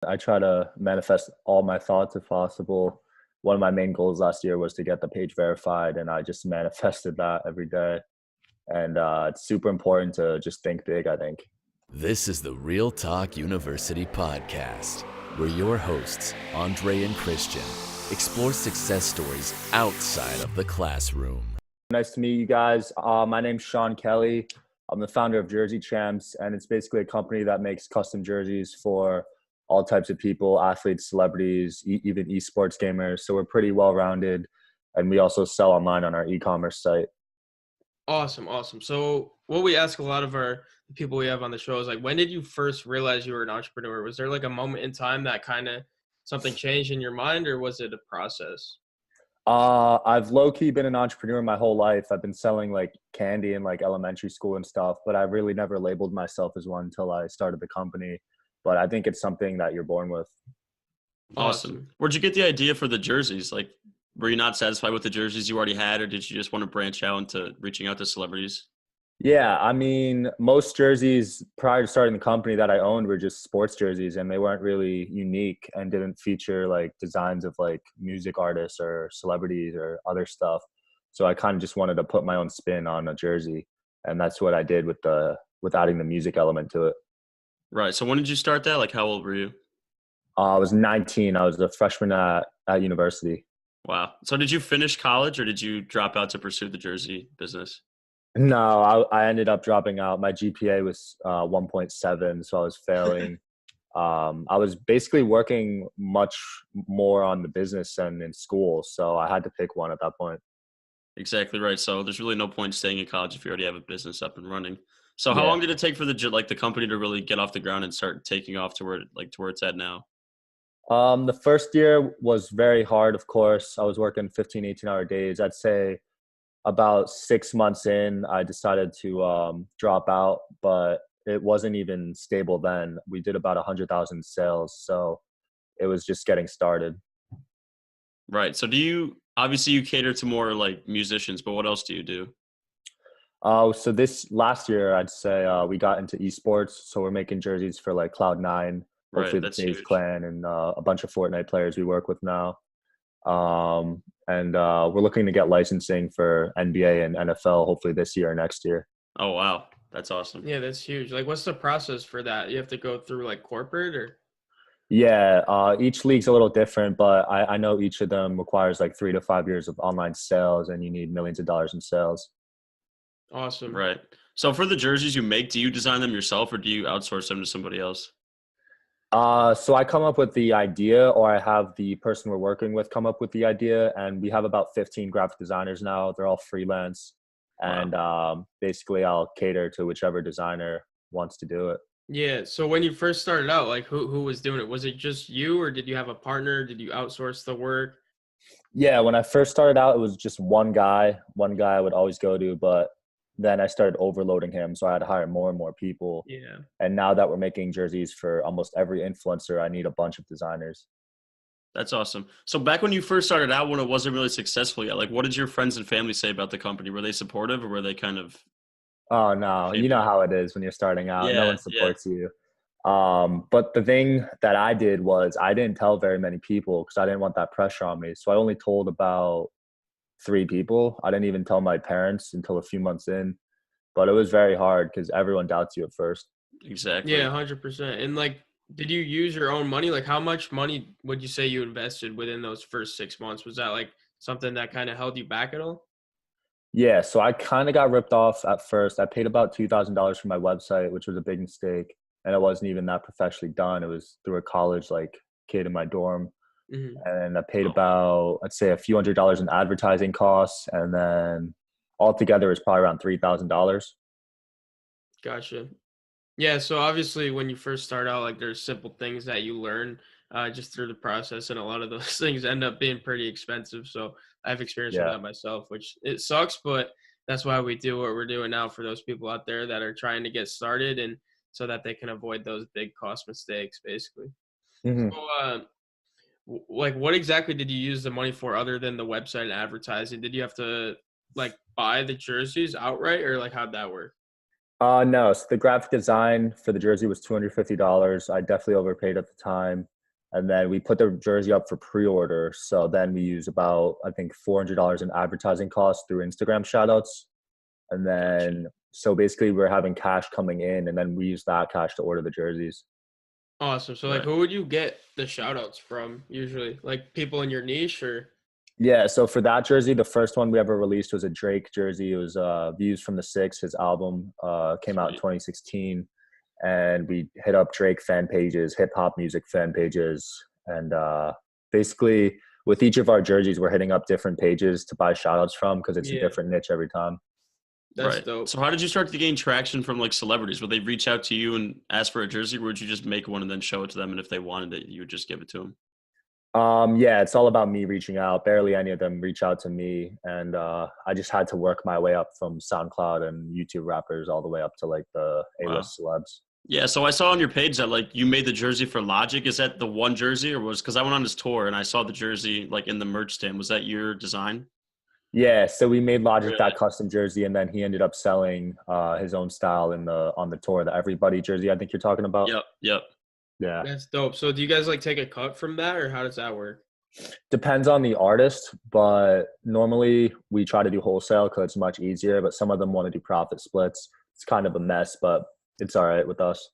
I try to manifest all my thoughts if possible. One of my main goals last year was to get the page verified, and I just manifested that every day. And it's super important to just think big, I think. This is the Real Talk University podcast, where your hosts, Andre and Christian, explore success stories outside of the classroom. Nice to meet you guys. My name's Sean Kelly. I'm the founder of jerseychamps, and it's basically a company that makes custom jerseys for all types of people, athletes, celebrities, even esports gamers. So we're pretty well-rounded, and we also sell online on our e-commerce site. Awesome. So what we ask a lot of the people we have on the show is like, when did you first realize you were an entrepreneur? Was there like a moment in time that kind of something changed in your mind, or was it a process? I've low-key been an entrepreneur my whole life. I've been selling like candy in like elementary school and stuff, but I really never labeled myself as one until I started the company. But I think it's something that you're born with. Awesome. Where'd you get the idea for the jerseys? Like, were you not satisfied with the jerseys you already had, or did you just want to branch out into reaching out to celebrities? Yeah, I mean, most jerseys prior to starting the company that I owned were just sports jerseys, and they weren't really unique and didn't feature like designs of like music artists or celebrities or other stuff. So I kind of just wanted to put my own spin on a jersey, and that's what I did with adding the music element to it. Right. So when did you start that? Like, how old were you? I was 19. I was a freshman at university. Wow. So did you finish college, or did you drop out to pursue the jersey business? No, I ended up dropping out. My GPA was 1.7, so I was failing. I was basically working much more on the business than in school, so I had to pick one at that point. Exactly right. So there's really no point staying in college if you already have a business up and running. So how Yeah. long did it take for the company to really get off the ground and start taking off to where it's at now? The first year was very hard, of course. I was working 15, 18-hour days. I'd say about 6 months in, I decided to drop out, but it wasn't even stable then. We did about 100,000 sales, so it was just getting started. Right. So obviously you cater to more like musicians, but what else do you do? So this last year, I'd say we got into esports. So we're making jerseys for like Cloud9, Right. hopefully the That's FaZe huge. Clan, and a bunch of Fortnite players we work with now. And we're looking to get licensing for NBA and NFL hopefully this year or next year. Oh, wow. That's awesome. Yeah, that's huge. Like, what's the process for that? You have to go through like corporate or? Yeah, each league's a little different, but I know each of them requires like 3 to 5 years of online sales, and you need millions of dollars in sales. Awesome. Right. So for the jerseys you make, do you design them yourself, or do you outsource them to somebody else? So I come up with the idea, or I have the person we're working with come up with the idea, and we have about 15 graphic designers now. They're all freelance, and basically I'll cater to whichever designer wants to do it. Yeah. So when you first started out, like who was doing it? Was it just you, or did you have a partner? Did you outsource the work? Yeah, when I first started out, it was just one guy I would always go to, but then I started overloading him, so I had to hire more and more people. Yeah. And now that we're making jerseys for almost every influencer, I need a bunch of designers. That's awesome. So back when you first started out, when it wasn't really successful yet, like what did your friends and family say about the company? Were they supportive, or were they kind of Oh no, you know how it is when you're starting out. No Yeah, one yeah. supports you. But the thing that I did was I didn't tell very many people because I didn't want that pressure on me. So I only told about 3 people. I didn't even tell my parents until a few months in. But it was very hard because everyone doubts you at first. Exactly. Yeah, 100%. And like, did you use your own money? Like, how much money would you say you invested within those first 6 months? Was that like something that kind of held you back at all? Yeah, so I kind of got ripped off at first. I paid about $2,000 for my website, which was a big mistake. And it wasn't even that professionally done. It was through a college like kid in my dorm. Hmm. And I paid Oh, about, I'd say, a few $100s in advertising costs. And then altogether it's probably around $3,000. Gotcha. Yeah, so obviously when you first start out, like there's simple things that you learn just through the process, and a lot of those things end up being pretty expensive. So I've experienced with Yeah. that myself, which it sucks, but that's why we do what we're doing now for those people out there that are trying to get started, and so that they can avoid those big cost mistakes, basically. hmm So, like, what exactly did you use the money for other than the website and advertising? Did you have to like buy the jerseys outright, or like how'd that work? No. So the graphic design for the jersey was $250. I definitely overpaid at the time. And then we put the jersey up for pre-order. So then we use about, I think, $400 in advertising costs through Instagram shoutouts. And then, so basically we're having cash coming in, and then we use that cash to order the jerseys. Awesome. So like, Right. who would you get the shout outs from usually? Like people in your niche or? Yeah, so for that jersey, the first one we ever released was a Drake jersey. It was Views from the Six. His album came out in Sweet. 2016. And we hit up Drake fan pages, hip hop music fan pages. And basically, with each of our jerseys, we're hitting up different pages to buy shout outs from because it's a Yeah, different niche every time. that's Right. dope. So how did you start to gain traction from like celebrities? Would they reach out to you and ask for a jersey, or would you just make one and then show it to them? And if they wanted it, you would just give it to them? Yeah, it's all about me reaching out. Barely any of them reach out to me. And I just had to work my way up from SoundCloud and YouTube rappers all the way up to like the Wow. A-list celebs. Yeah, so I saw on your page that like you made the jersey for Logic. Is that the one jersey, or was because I went on his tour and I saw the jersey like in the merch stand? Was that your design? Yeah, so we made Logic Really? that custom jersey, and then he ended up selling his own style in the on the tour, the Everybody jersey. I think you're talking about. Yep, yep. Yeah, That's dope. So do you guys like take a cut from that or how does that work? depends on the artist, but normally we try to do wholesale because it's much easier. But some of them want to do profit splits. It's kind of a mess, but it's all right with us.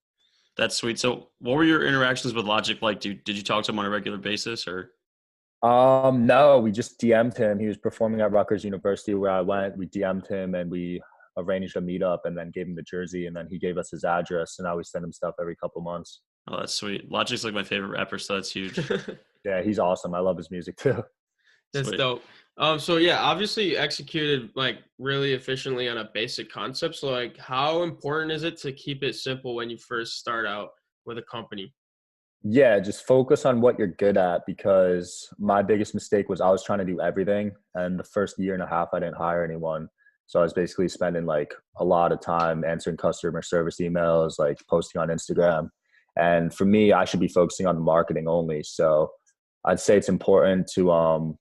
That's sweet. So what were your interactions with Logic like? Did you talk to him on a regular basis or? No, we just DM'd him. He was performing at Rutgers University where I went. We DM'd him and we arranged a meetup and then gave him the jersey and then he gave us his address and now we send him stuff every couple months. Oh, that's sweet. Logic's like my favorite rapper, so that's huge. Yeah, he's awesome. I love his music too. That's Sweet. dope. So yeah, obviously you executed like really efficiently on a basic concept. So like how important is it to keep it simple when you first start out with a company? Yeah, just focus on what you're good at because my biggest mistake was I was trying to do everything. And the first year and a half, I didn't hire anyone. So I was basically spending like a lot of time answering customer service emails, like posting on Instagram. And for me, I should be focusing on the marketing only. So I'd say it's important to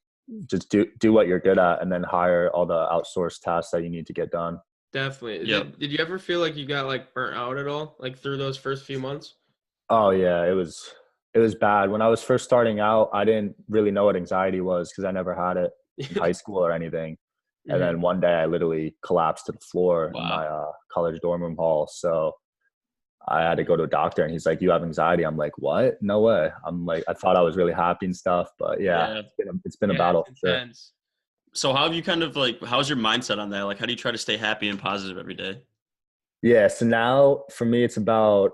just do what you're good at and then hire all the outsourced tasks that you need to get done. Definitely. Yep. Did you ever feel like you got like burnt out at all, like through those first few months? Oh yeah, it was bad. When I was first starting out, I didn't really know what anxiety was because I never had it in high school or anything. And Mhm. then one day I literally collapsed to the floor in Wow. my college dorm room hall. So I had to go to a doctor and he's like, "You have anxiety." I'm like, "What? No way." I'm like, I thought I was really happy and stuff, but yeah, Yeah. it's been a Yeah, battle it's for sure. intense. So how have you kind of like, how's your mindset on that? Like, how do you try to stay happy and positive every day? Yeah, so now for me it's about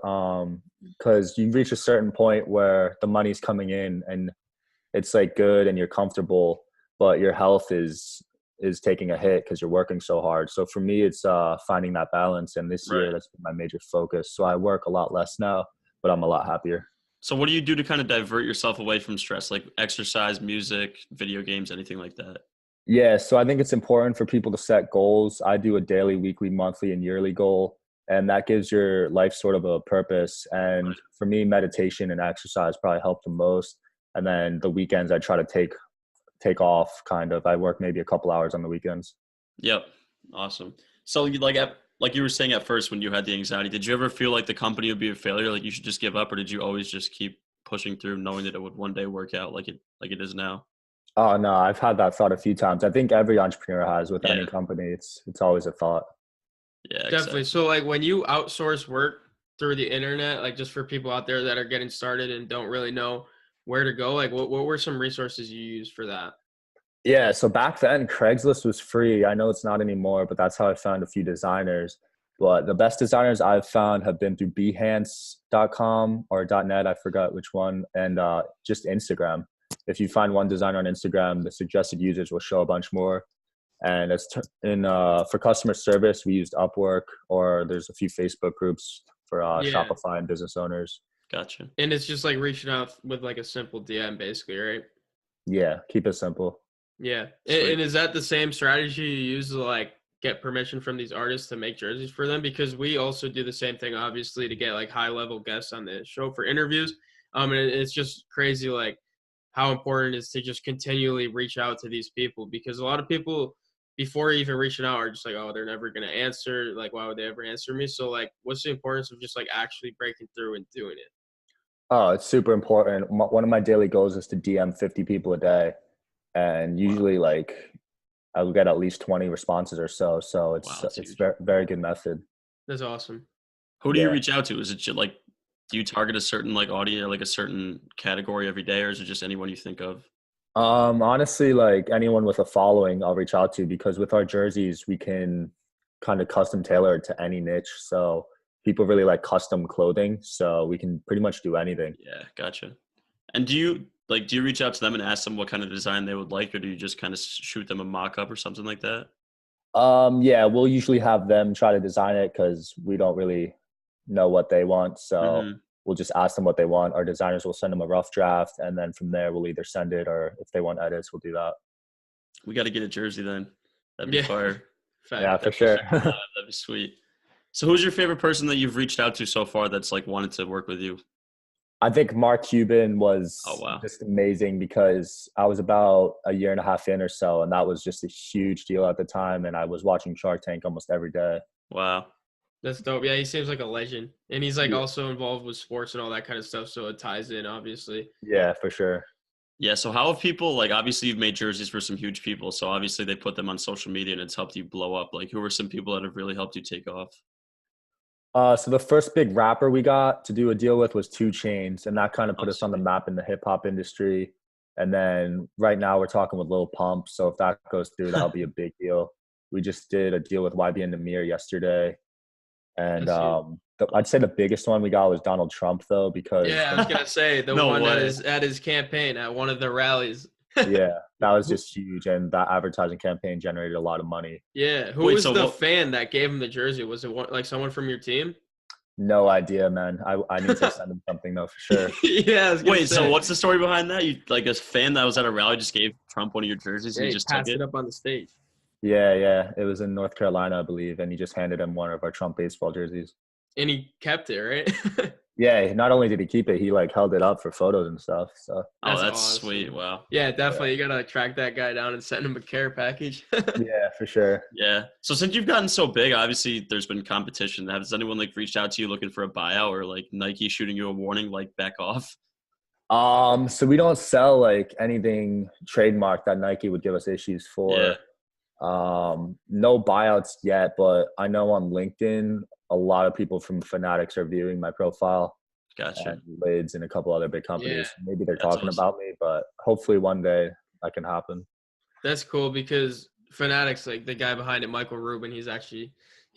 because you reach a certain point where the money's coming in and it's like good and you're comfortable, but your health is taking a hit because you're working so hard. So for me, it's finding that balance. And this year, Right. that's been my major focus. So I work a lot less now, but I'm a lot happier. So what do you do to kind of divert yourself away from stress, like exercise, music, video games, anything like that? Yeah, so I think it's important for people to set goals. I do a daily, weekly, monthly, and yearly goal, and that gives your life sort of a purpose. And Right. for me, meditation and exercise probably help the most. And then the weekends, I try to take off. Kind of, I work maybe a couple hours on the weekends. Yep. Awesome. So you like you were saying at first when you had the anxiety, did you ever feel like the company would be a failure, like you should just give up, or did you always just keep pushing through knowing that it would one day work out like it is now? Oh no, I've had that thought a few times. I think every entrepreneur has with Yeah. any company. It's always a thought. Yeah, Definitely. exactly. So like when you outsource work through the internet, like just for people out there that are getting started and don't really know where to go, like what were some resources you used for that? Yeah, so back then Craigslist was free. I know it's not anymore, but that's how I found a few designers. But the best designers I've found have been through behance.com or .net, I forgot which one, and just Instagram. If you find one designer on Instagram, the suggested users will show a bunch more. And for customer service, we used Upwork, or there's a few Facebook groups for Yeah. Shopify and business owners. Gotcha. And it's just like reaching out with like a simple DM basically, right? Yeah, keep it simple. Yeah. Sweet. And is that the same strategy you use to like get permission from these artists to make jerseys for them? Because we also do the same thing, obviously, to get like high level guests on the show for interviews. And it's just crazy, like how important it is to just continually reach out to these people because a lot of people before even reaching out are just like, oh, they're never going to answer. Like, why would they ever answer me? So like, what's the importance of just like actually breaking through and doing it? Oh, it's super important. One of my daily goals is to DM 50 people a day. And usually like I will get at least 20 responses or so. So it's very, very good method. That's awesome. Who do you reach out to? Is it like, do you target a certain like audience, like a certain category every day, or is it just anyone you think of? Honestly, like anyone with a following, I'll reach out to, because with our jerseys, we can kind of custom tailor it to any niche. So people really like custom clothing, so we can pretty much do anything. Yeah, gotcha. And do you reach out to them and ask them what kind of design they would like, or do you just kind of shoot them a mock-up or something like that? Yeah, we'll usually have them try to design it because we don't really know what they want. So we'll just ask them what they want. Our designers will send them a rough draft, and then from there we'll either send it, or if they want edits, we'll do that. We got to get a jersey then. That'd be fire. Yeah, for sure. That'd be sweet. So who's your favorite person that you've reached out to so far that's like wanted to work with you? I think Mark Cuban was just amazing, because I was about a year and a half in or so, and that was just a huge deal at the time. And I was watching Shark Tank almost every day. Wow. That's dope. Yeah, he seems like a legend. And he's like also involved with sports and all that kind of stuff. So it ties in, obviously. Yeah, for sure. Yeah. So how have people, like, obviously you've made jerseys for some huge people. So obviously they put them on social media and it's helped you blow up. Like, who are some people that have really helped you take off? So the first big rapper we got to do a deal with was 2 Chainz, and that kind of put us on the map in the hip hop industry. And then right now we're talking with Lil Pump. So if that goes through, that'll be a big deal. We just did a deal with YB and Namir yesterday. And I'd say the biggest one we got was Donald Trump, though, because I was gonna say the one that is at his campaign at one of the rallies. Yeah, that was just huge, and that advertising campaign generated a lot of money. Yeah, who was the fan that gave him the jersey? Was it like someone from your team? No idea, man. I need to send him something though, for sure. Yeah. Wait, so what's the story behind that? You like a fan that was at a rally just gave Trump one of your jerseys and he just passed took it up on the stage. Yeah. It was in North Carolina, I believe, and he just handed him one of our Trump baseball jerseys. And he kept it, right? Yeah, not only did he keep it, he like held it up for photos and stuff. So that's awesome. Sweet. Wow. Yeah, definitely. You gotta track that guy down and send him a care package. Yeah, for sure. Yeah. So since you've gotten so big, obviously there's been competition. Has anyone like reached out to you looking for a buyout, or like Nike shooting you a warning, like back off? So we don't sell like anything trademarked that Nike would give us issues for. Yeah. No buyouts yet, but I know on LinkedIn a lot of people from Fanatics are viewing my profile. Gotcha. And Lids and a couple other big companies. Yeah. Maybe they're talking about me, but hopefully one day that can happen. That's cool, because Fanatics, like the guy behind it, Michael Rubin, he's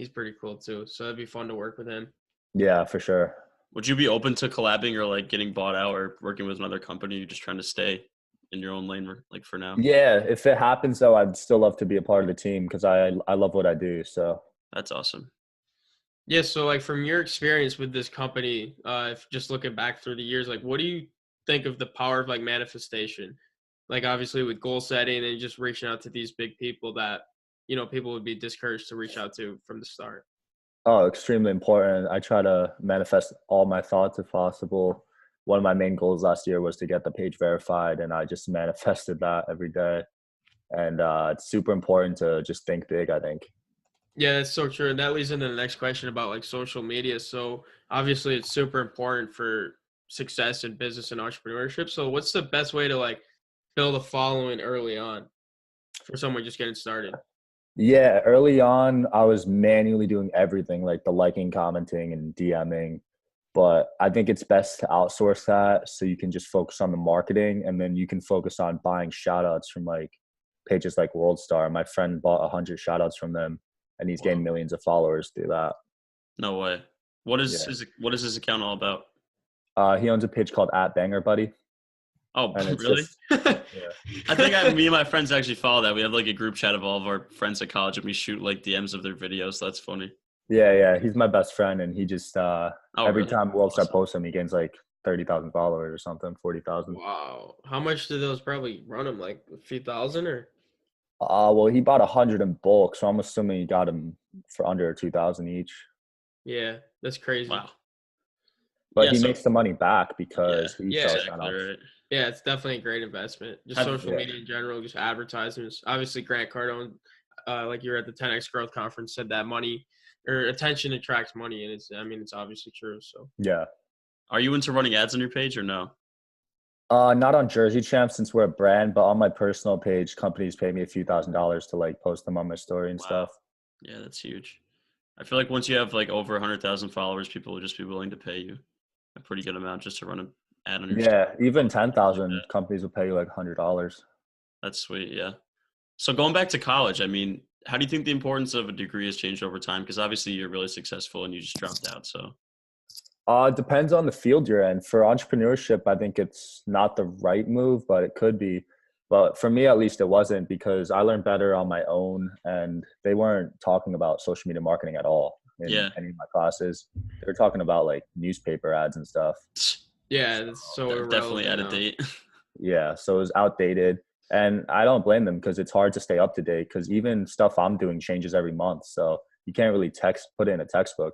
pretty cool too. So it'd be fun to work with him. Yeah, for sure. Would you be open to collabing or like getting bought out or working with another company? You're just trying to stay in your own lane, like for now? Yeah, if it happens though, I'd still love to be a part of the team, because I love what I do. So that's awesome. Yeah, so like from your experience with this company, if just looking back through the years, like what do you think of the power of like manifestation? Like obviously with goal setting and just reaching out to these big people that, you know, people would be discouraged to reach out to from the start. Oh, extremely important. I try to manifest all my thoughts if possible. One of my main goals last year was to get the page verified, and I just manifested that every day. And it's super important to just think big, I think. Yeah, that's so true. And that leads into the next question about like social media. So obviously it's super important for success in business and entrepreneurship. So what's the best way to like build a following early on for someone just getting started? Yeah, early on, I was manually doing everything, like the liking, commenting, and DMing. But I think it's best to outsource that so you can just focus on the marketing, and then you can focus on buying shout outs from like pages like WorldStar. My friend bought 100 shout outs from them, and he's gained millions of followers through that. No way. What is his account all about? He owns a page called @BangerBuddy. Oh, really? Yeah. I think me and my friends actually follow that. We have like a group chat of all of our friends at college, and we shoot like DMs of their videos. That's funny. Yeah. He's my best friend, and he just every time WorldStar posts him, he gains like 30,000 followers or something, 40,000. Wow. How much did those probably run him? Like a few thousand or? Well, he bought 100 in bulk, so I'm assuming he got him for under 2,000 each. Yeah, that's crazy. Wow. But he makes the money back because he sells exactly right. Yeah, it's definitely a great investment. Just social media in general, just advertisements. Obviously, Grant Cardone, like you're at the 10X Growth Conference, said that money or attention attracts money, and it's obviously true. So Yeah. Are you into running ads on your page or no? Not on Jersey Champs since we're a brand, but on my personal page, companies pay me a few $1,000s to like post them on my story and stuff. Yeah, that's huge. I feel like once you have like over 100,000 followers, people will just be willing to pay you a pretty good amount just to run an ad on your Yeah, story. even 10,000 companies will pay you like $100. That's sweet. Yeah. So going back to college, I mean, how do you think the importance of a degree has changed over time? Because obviously you're really successful and you just dropped out. So It depends on the field you're in. For entrepreneurship, I think it's not the right move, but it could be. But for me, at least, it wasn't because I learned better on my own, and they weren't talking about social media marketing at all in any of my classes. They were talking about like newspaper ads and stuff. yeah, it's so definitely out of now. date. Yeah, so it was outdated. And I don't blame them because it's hard to stay up to date because even stuff I'm doing changes every month. So you can't really put it in a textbook.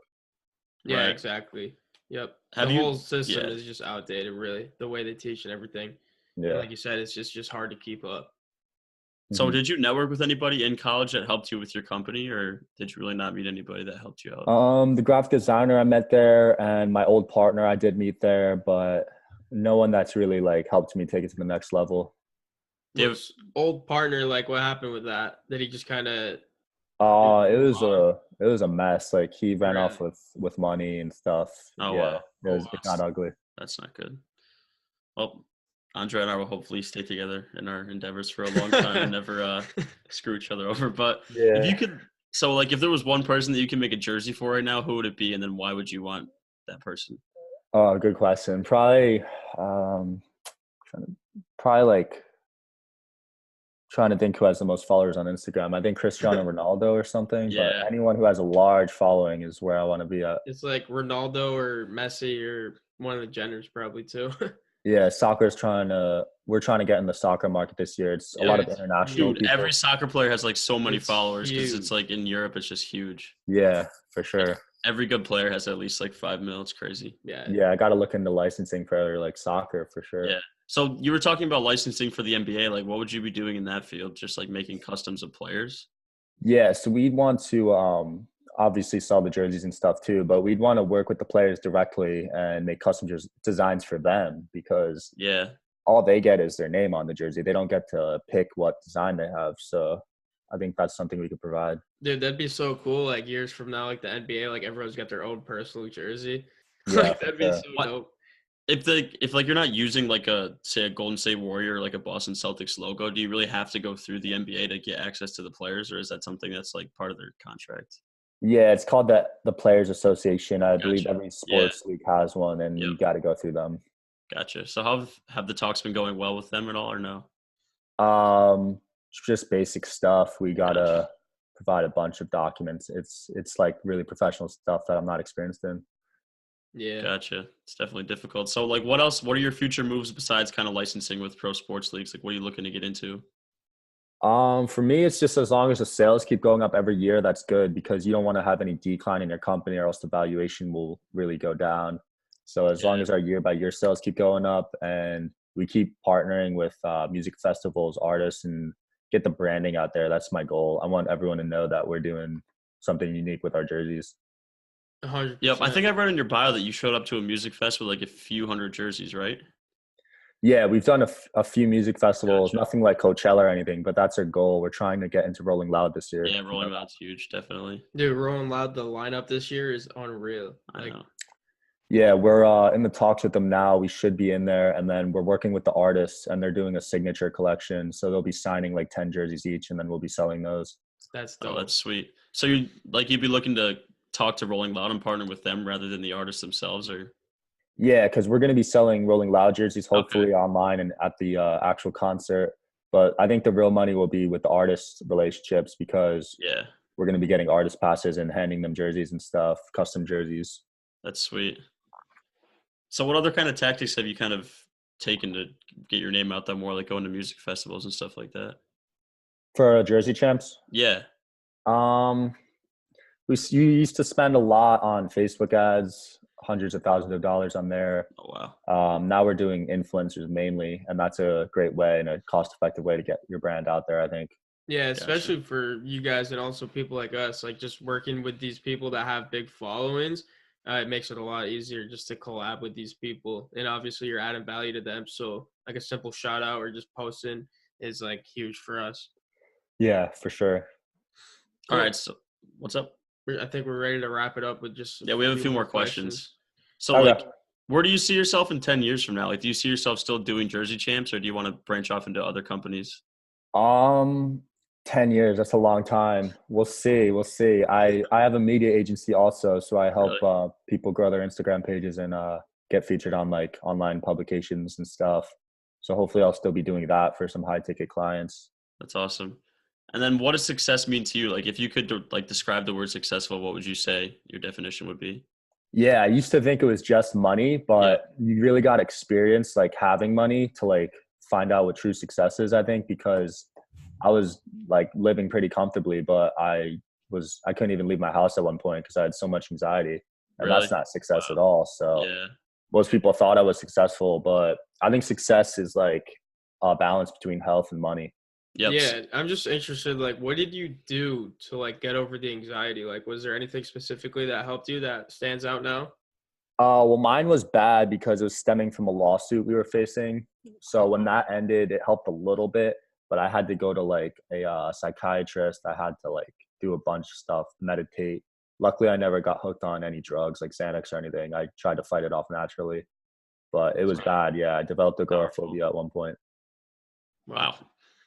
Yeah, Right. exactly. Yep. Have the you- whole system yeah. is just outdated, really. The way they teach and everything. Yeah. And like you said, it's just hard to keep up. So Mhm. did you network with anybody in college that helped you with your company, or did you really not meet anybody that helped you out? The graphic designer I met there and my old partner I did meet there, but no one that's really like helped me take it to the next level. What's old partner, like what happened with that? Did he just kind of It was a mess. Like he ran Really? off with money and stuff. Oh, Yeah, wow. it got ugly. That's not good. Well, Andre and I will hopefully stay together in our endeavors for a long time and never screw each other over. But if you could, so like if there was one person that you can make a jersey for right now, who would it be? And then why would you want that person? Oh, good question. Probably, like trying to think who has the most followers on Instagram. I think Cristiano Ronaldo or something. Yeah. But anyone who has a large following is where I want to be at. It's like Ronaldo or Messi or one of the Jenners probably too. Yeah, we're trying to get in the soccer market this year. It's a lot of international Dude, people. every soccer player has like so many It's followers because huge. it's like in Europe, it's just huge. Yeah, for sure. Every good player has at least like 5 mil. It's crazy. Yeah, I got to look into licensing for like soccer for sure. Yeah. So you were talking about licensing for the NBA. Like, what would you be doing in that field? Just like making customs of players? Yeah, so we'd want to obviously sell the jerseys and stuff too, but we'd want to work with the players directly and make custom designs for them because all they get is their name on the jersey. They don't get to pick what design they have. So I think that's something we could provide. Dude, that'd be so cool. Like years from now, like the NBA, like everyone's got their own personal jersey. Yeah, like that'd be so dope. If like you're not using like a Golden State Warrior or like a Boston Celtics logo, do you really have to go through the NBA to get access to the players, or is that something that's like part of their contract? Yeah, it's called the Players Association. I believe every sports league has one, and you got to go through them. Gotcha. So have the talks been going well with them at all, or no? Just basic stuff. We gotta provide a bunch of documents. It's like really professional stuff that I'm not experienced in. Yeah. Gotcha. It's definitely difficult. So like what else, what are your future moves besides kind of licensing with pro sports leagues? Like what are you looking to get into? For me, it's just as long as the sales keep going up every year, that's good because you don't want to have any decline in your company or else the valuation will really go down. So as long as our year by year sales keep going up and we keep partnering with music festivals, artists, and get the branding out there, that's my goal. I want everyone to know that we're doing something unique with our jerseys. 100%. Yep. I think I read in your bio that you showed up to a music fest with like a few hundred jerseys, right? Yeah, we've done a few music festivals, nothing like Coachella or anything, but that's our goal. We're trying to get into Rolling Loud this year. Yeah, Rolling Loud's huge, definitely. Dude, Rolling Loud, the lineup this year is unreal. I know. Yeah, we're in the talks with them now. We should be in there, and then we're working with the artists, and they're doing a signature collection. So they'll be signing like 10 jerseys each, and then we'll be selling those. That's dope. Oh, that's sweet. So you'd be looking to talk to Rolling Loud and partner with them rather than the artists themselves, or? Yeah, because we're going to be selling Rolling Loud jerseys hopefully online and at the actual concert. But I think the real money will be with the artist relationships because we're going to be getting artist passes and handing them jerseys and stuff, custom jerseys. That's sweet. So what other kind of tactics have you kind of taken to get your name out there more, like going to music festivals and stuff like that? For Jersey Champs? Yeah. You used to spend a lot on Facebook ads, hundreds of thousands of dollars on there. Oh, wow. Now we're doing influencers mainly, and that's a great way and a cost-effective way to get your brand out there, I think. Yeah, Gotcha. especially for you guys and also people like us, like just working with these people that have big followings, it makes it a lot easier just to collab with these people. And obviously you're adding value to them. So like a simple shout out or just posting is like huge for us. Yeah, for sure. All Cool. right. So what's up? I think we're ready to wrap it up with just Yeah, we have a few more questions. questions. So Okay. like, where do you see yourself in 10 years from now? Like, do you see yourself still doing Jersey Champs, or do you want to branch off into other companies? Um, 10 years, that's a long time. We'll see. We'll see. I have a media agency also, so I help Really? people grow their Instagram pages and get featured on like online publications and stuff. So hopefully I'll still be doing that for some high ticket clients. That's awesome. And then what does success mean to you? Like, if you could like describe the word successful, what would you say your definition would be? Yeah, I used to think it was just money, Yeah, but you really got experience like having money to like find out what true success is, I think, because I was like living pretty comfortably, but I couldn't even leave my house at one point because I had so much anxiety, and really? that's not success Wow. at all. So Yeah. most people thought I was successful, but I think success is like a balance between health and money. Yep. Yeah, I'm just interested, like, what did you do to like get over the anxiety? Like, was there anything specifically that helped you that stands out now? Well, mine was bad because it was stemming from a lawsuit we were facing. So when that ended, it helped a little bit, but I had to go to like a psychiatrist. I had to like do a bunch of stuff, meditate. Luckily, I never got hooked on any drugs like Xanax or anything. I tried to fight it off naturally, but it was Wow. bad. Yeah, I developed Powerful. agoraphobia at one point. Wow.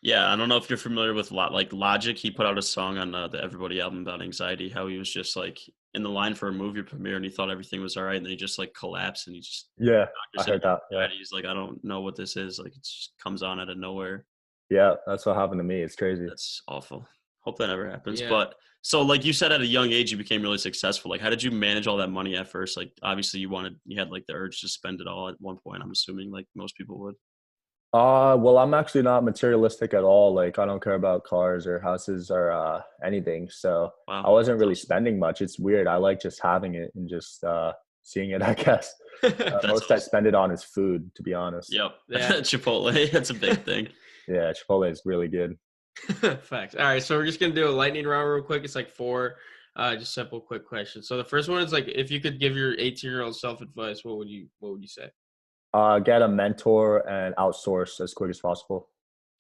Yeah, I don't know if you're familiar with like Logic. He put out a song on the Everybody album about anxiety. How he was just like in the line for a movie premiere, and he thought everything was all right, and then he just like collapsed, and he just Yeah, doctor I said heard that. Yeah, anxiety. He's like, I don't know what this is. Like it just comes on out of nowhere. yeah, that's what happened to me. It's crazy. That's awful. Hope that never happens. Yeah. But so like you said, at a young age, you became really successful. Like, how did you manage all that money at first? Like, obviously, you had like the urge to spend it all at one point. I'm assuming like most people would. Well, I'm actually not materialistic at all. Like, I don't care about cars or houses or anything. So I Wow, wasn't that's really awesome. spending much. It's weird. I like just having it and just seeing it, I guess. That's Most I awesome. spend it on is food, to be honest. Yep. Yeah. Chipotle. That's a big thing. Yeah, Chipotle is really good. Facts. All right, so we're just gonna do a lightning round real quick. It's like four, just simple, quick questions. So the first one is like, if you could give your 18-year-old self advice, what would you say? Get a mentor and outsource as quick as possible.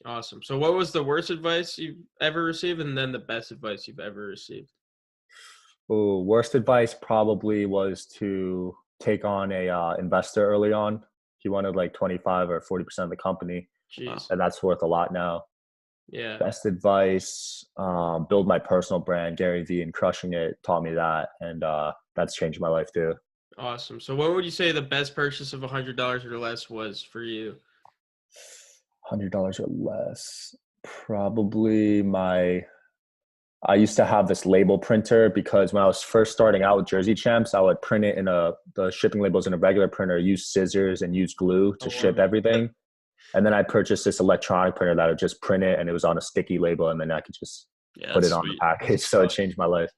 Awesome. So what was the worst advice you've ever received, and then the best advice you've ever received? Ooh, worst advice probably was to take on a investor early on. He wanted like 25 or 40% of the company, Wow. Jeez. and that's worth a lot now. Yeah. Best advice, build my personal brand. Gary Vee and Crushing It taught me that, and that's changed my life too. Awesome. So what would you say the best purchase of $100 or less was for you? $100 or less. Probably I used to have this label printer because when I was first starting out with Jersey Champs, I would print it in the shipping labels in a regular printer, use scissors and use glue I to love ship everything. And then I purchased this electronic printer that would just print it and it was on a sticky label and then I could just Yeah, put that's it on the sweet. package. So it changed my life.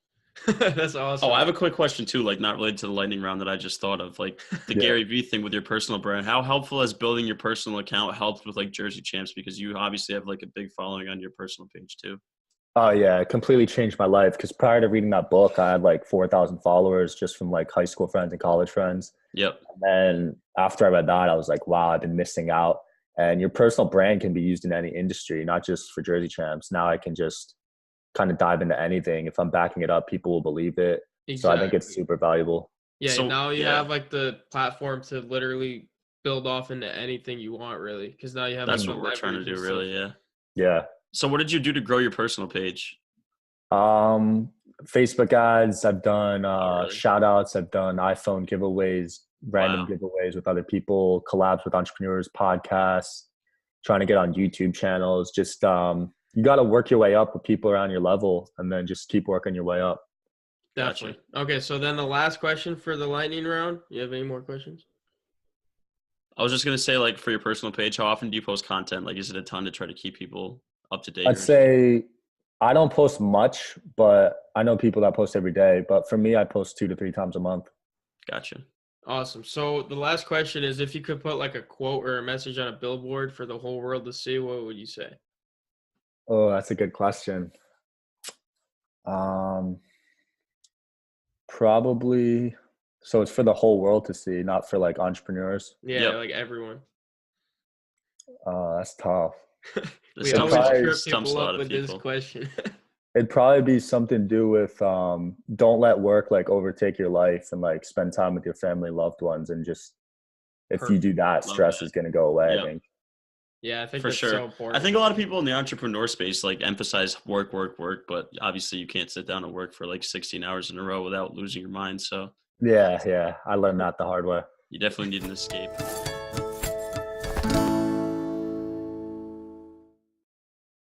That's awesome. Oh, I have a quick question too, like not related to the lightning round that I just thought of. Like the Yeah. Gary Vee thing with your personal brand. How helpful has building your personal account helped with like Jersey Champs? Because you obviously have like a big following on your personal page too. Oh yeah, it completely changed my life because prior to reading that book, I had like 4,000 followers just from like high school friends and college friends. Yep. And then after I read that, I was like, wow, I've been missing out. And your personal brand can be used in any industry, not just for Jersey Champs. Now I can just kind of dive into anything. If I'm backing it up, people will believe it. So I think it's Exactly. super valuable. Yeah, So now you yeah, have like the platform to literally build off into anything you want, really, because now you have like that's the what we're trying to leverage and do, stuff. really. Yeah. Yeah. So what did you do to grow your personal page? Um, Facebook ads, I've done Oh, really? shout outs, I've done iPhone giveaways, random Wow. giveaways with other people, collabs with entrepreneurs, podcasts, trying to get on YouTube channels. Just you got to work your way up with people around your level and then just keep working your way up. Gotcha. Definitely. Okay, so then the last question for the lightning round. You have any more questions? I was just gonna say, like, for your personal page, how often do you post content? Like, is it a ton to try to keep people up to date? I'd say I don't post much, but I know people that post every day. But for me, I post 2 to 3 times a month. Gotcha. Awesome. So the last question is, if you could put like a quote or a message on a billboard for the whole world to see, what would you say? Oh, that's a good question. Probably. So it's for the whole world to see, not for like entrepreneurs. Yeah, Yep. like everyone. That's tough. We It'd always probably trip stumps people a lot up of with this people. question. It'd probably be something to do with don't let work like overtake your life, and like spend time with your family, loved ones, and just if you do that, Love stress that. is going to go away. Yeah. I think. Yeah, I think For that's sure. so important. I think a lot of people in the entrepreneur space like emphasize work, but obviously you can't sit down and work for like 16 hours in a row without losing your mind. So Yeah, I learned that the hard way. you definitely need an escape.